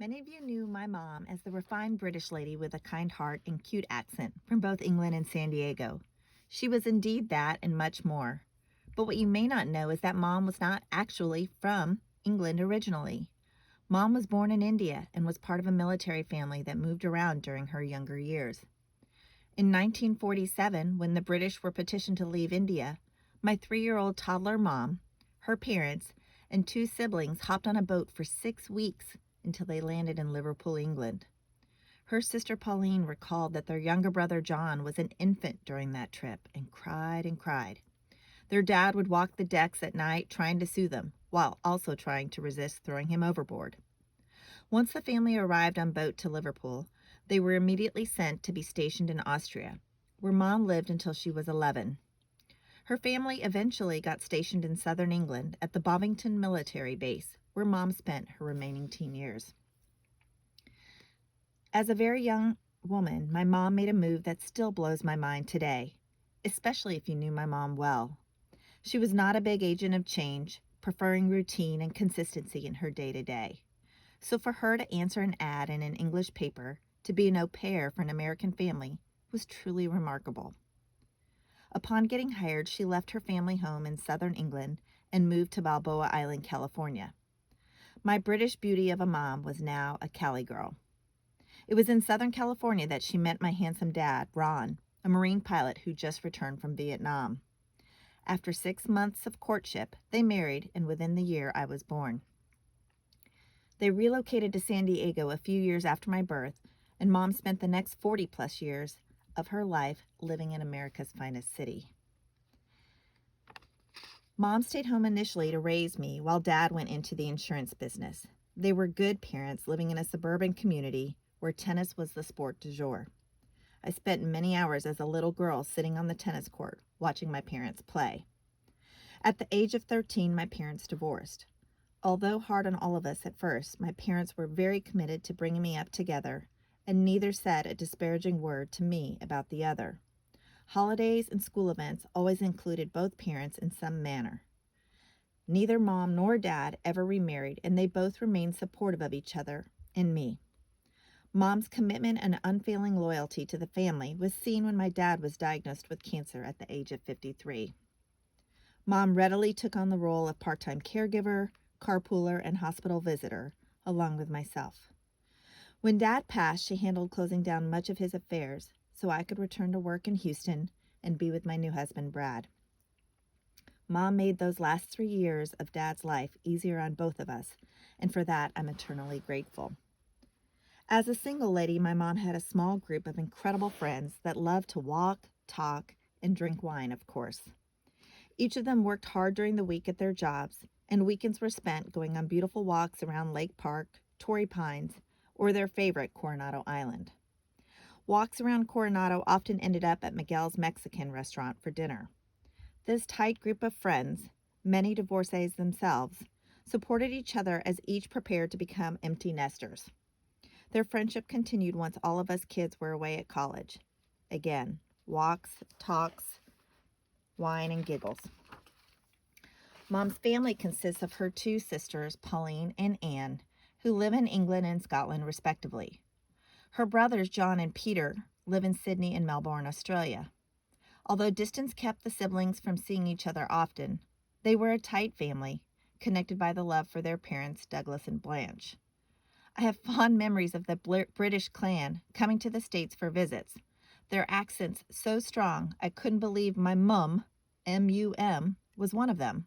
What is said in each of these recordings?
Many of you knew my mom as the refined British lady with a kind heart and cute accent from both England and San Diego. She was indeed that and much more. But what you may not know is that Mom was not actually from England originally. Mom was born in India and was part of a military family that moved around during her younger years. In 1947, when the British were petitioned to leave India, my 3-year-old toddler mom, her parents, and 2 siblings hopped on a boat for 6 weeks until they landed in Liverpool, England. Her sister Pauline recalled that their younger brother John was an infant during that trip and cried and cried. Their dad would walk the decks at night trying to soothe them, while also trying to resist throwing him overboard. Once the family arrived on boat to Liverpool, they were immediately sent to be stationed in Austria, where Mom lived until she was 11. Her family eventually got stationed in southern England at the Bovington military base, where Mom spent her remaining teen years. As a very young woman, my mom made a move that still blows my mind today, especially if you knew my mom well. She was not a big agent of change, preferring routine and consistency in her day-to-day. So for her to answer an ad in an English paper to be an au pair for an American family was truly remarkable. Upon getting hired, she left her family home in southern England and moved to Balboa Island, California. My British beauty of a mom was now a Cali girl. It was in Southern California that she met my handsome dad, Ron, a Marine pilot who just returned from Vietnam. After 6 months of courtship, they married, and within the year I was born. They relocated to San Diego a few years after my birth, and Mom spent the next 40-plus years of her life living in America's finest city. Mom stayed home initially to raise me while Dad went into the insurance business. They were good parents living in a suburban community where tennis was the sport du jour. I spent many hours as a little girl sitting on the tennis court watching my parents play. At the age of 13, my parents divorced. Although hard on all of us at first, my parents were very committed to bringing me up together, and neither said a disparaging word to me about the other. Holidays and school events always included both parents in some manner. Neither Mom nor Dad ever remarried, and they both remained supportive of each other and me. Mom's commitment and unfailing loyalty to the family was seen when my dad was diagnosed with cancer at the age of 53. Mom readily took on the role of part-time caregiver, carpooler, and hospital visitor, along with myself. When Dad passed, she handled closing down much of his affairs so I could return to work in Houston and be with my new husband, Brad. Mom made those last 3 years of Dad's life easier on both of us, and for that I'm eternally grateful. As a single lady, my mom had a small group of incredible friends that loved to walk, talk, and drink wine, of course. Each of them worked hard during the week at their jobs, and weekends were spent going on beautiful walks around Lake Park, Torrey Pines, or their favorite, Coronado Island. Walks around Coronado often ended up at Miguel's Mexican restaurant for dinner. This tight group of friends, many divorcees themselves, supported each other as each prepared to become empty nesters. Their friendship continued once all of us kids were away at college. Again, walks, talks, wine, and giggles. Mom's family consists of her 2 sisters, Pauline and Anne, who live in England and Scotland respectively. Her brothers, John and Peter, live in Sydney and Melbourne, Australia. Although distance kept the siblings from seeing each other often, they were a tight family, connected by the love for their parents, Douglas and Blanche. I have fond memories of the British clan coming to the States for visits, their accents so strong I couldn't believe my mum, M-U-M, was one of them.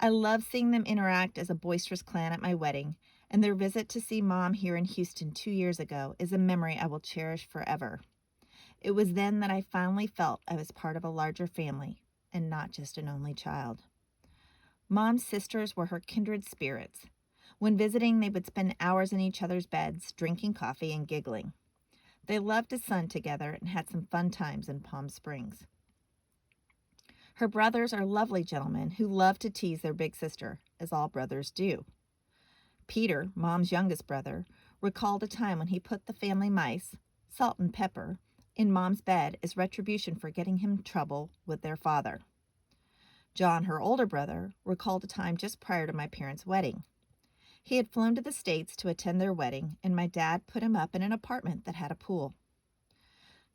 I love seeing them interact as a boisterous clan at my wedding, and their visit to see Mom here in Houston 2 years ago is a memory I will cherish forever. It was then that I finally felt I was part of a larger family and not just an only child. Mom's sisters were her kindred spirits. When visiting, they would spend hours in each other's beds, drinking coffee and giggling. They loved to sun together and had some fun times in Palm Springs. Her brothers are lovely gentlemen who love to tease their big sister, as all brothers do. Peter, Mom's youngest brother, recalled a time when he put the family mice, Salt and Pepper, in Mom's bed as retribution for getting him in trouble with their father. John, her older brother, recalled a time just prior to my parents' wedding. He had flown to the States to attend their wedding, and my dad put him up in an apartment that had a pool.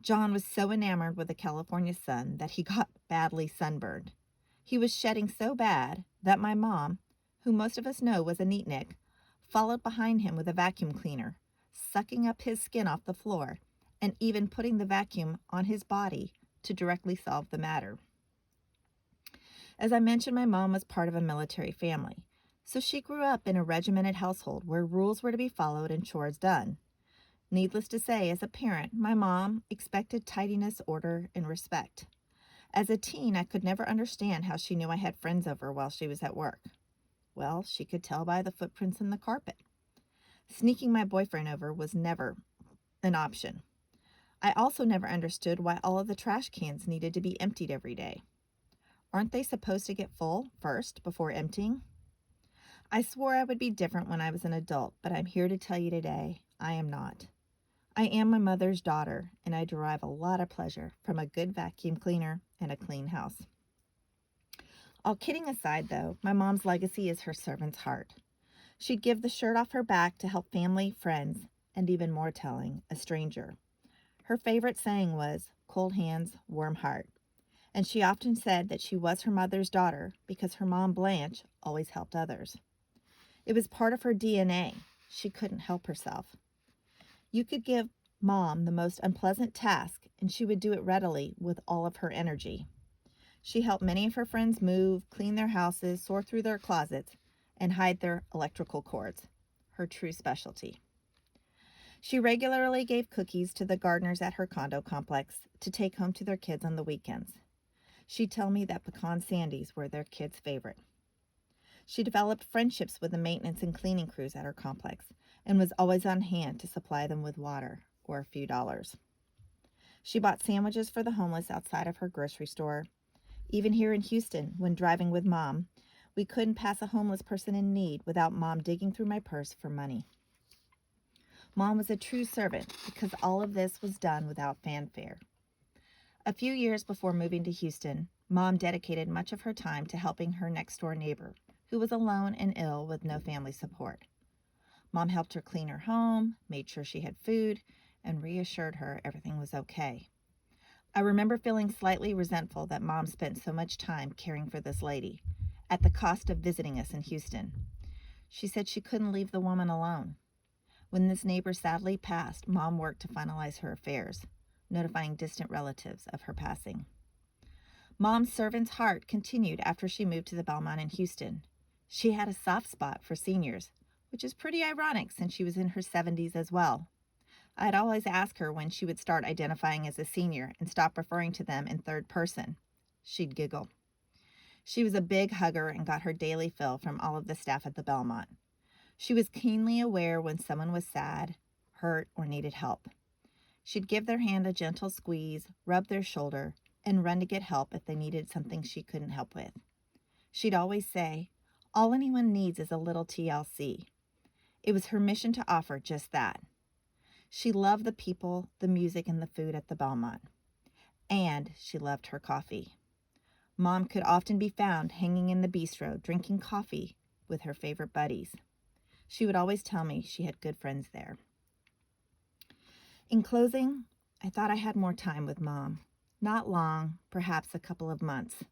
John was so enamored with the California sun that he got badly sunburned. He was shedding so bad that my mom, who most of us know was a neatnik, followed behind him with a vacuum cleaner, sucking up his skin off the floor, and even putting the vacuum on his body to directly solve the matter. As I mentioned, my mom was part of a military family, so she grew up in a regimented household where rules were to be followed and chores done. Needless to say, as a parent, my mom expected tidiness, order, and respect. As a teen, I could never understand how she knew I had friends over while she was at work. Well, she could tell by the footprints in the carpet. Sneaking my boyfriend over was never an option. I also never understood why all of the trash cans needed to be emptied every day. Aren't they supposed to get full first before emptying? I swore I would be different when I was an adult, but I'm here to tell you today, I am not. I am my mother's daughter, and I derive a lot of pleasure from a good vacuum cleaner and a clean house. All kidding aside, though, my mom's legacy is her servant's heart. She'd give the shirt off her back to help family, friends, and even more telling, a stranger. Her favorite saying was, "Cold hands, warm heart." And she often said that she was her mother's daughter because her mom, Blanche, always helped others. It was part of her DNA. She couldn't help herself. You could give Mom the most unpleasant task, and she would do it readily with all of her energy. She helped many of her friends move, clean their houses, sort through their closets, and hide their electrical cords, her true specialty. She regularly gave cookies to the gardeners at her condo complex to take home to their kids on the weekends. She'd tell me that pecan sandies were their kids' favorite. She developed friendships with the maintenance and cleaning crews at her complex and was always on hand to supply them with water or a few dollars. She bought sandwiches for the homeless outside of her grocery store. Even here in Houston, when driving with Mom, we couldn't pass a homeless person in need without Mom digging through my purse for money. Mom was a true servant because all of this was done without fanfare. A few years before moving to Houston, Mom dedicated much of her time to helping her next-door neighbor, who was alone and ill with no family support. Mom helped her clean her home, made sure she had food, and reassured her everything was okay. I remember feeling slightly resentful that Mom spent so much time caring for this lady, at the cost of visiting us in Houston. She said she couldn't leave the woman alone. When this neighbor sadly passed, Mom worked to finalize her affairs, notifying distant relatives of her passing. Mom's servant's heart continued after she moved to the Belmont in Houston. She had a soft spot for seniors, which is pretty ironic since she was in her 70s as well. I'd always ask her when she would start identifying as a senior and stop referring to them in third person. She'd giggle. She was a big hugger and got her daily fill from all of the staff at the Belmont. She was keenly aware when someone was sad, hurt, or needed help. She'd give their hand a gentle squeeze, rub their shoulder, and run to get help if they needed something she couldn't help with. She'd always say, "All anyone needs is a little TLC." It was her mission to offer just that. She loved the people, the music, and the food at the Belmont. And she loved her coffee. Mom could often be found hanging in the bistro, drinking coffee with her favorite buddies. She would always tell me she had good friends there. In closing, I thought I had more time with Mom. Not long, perhaps a couple of months.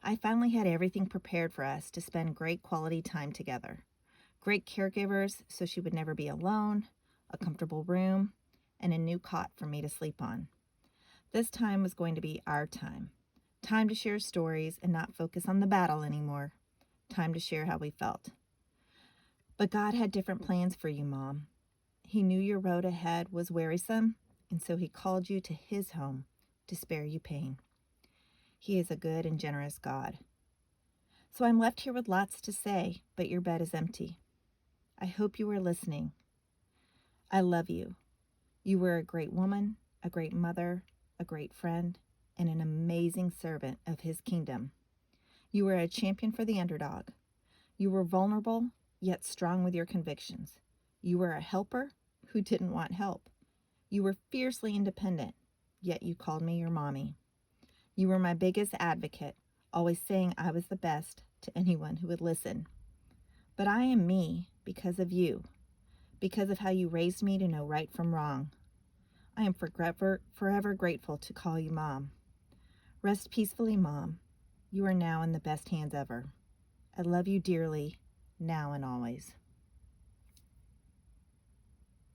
I finally had everything prepared for us to spend great quality time together. Great caregivers so she would never be alone, a comfortable room, and a new cot for me to sleep on. This time was going to be our time. Time to share stories and not focus on the battle anymore. Time to share how we felt. But God had different plans for you, Mom. He knew your road ahead was wearisome, and so he called you to his home to spare you pain. He is a good and generous God. So I'm left here with lots to say, but your bed is empty. I hope you were listening. I love you. You were a great woman, a great mother, a great friend, and an amazing servant of his kingdom. You were a champion for the underdog. You were vulnerable, yet strong with your convictions. You were a helper who didn't want help. You were fiercely independent, yet you called me your mommy. You were my biggest advocate, always saying I was the best to anyone who would listen. But I am me because of you, because of how you raised me to know right from wrong. I am forever grateful to call you Mom. Rest peacefully, Mom. You are now in the best hands ever. I love you dearly, now and always.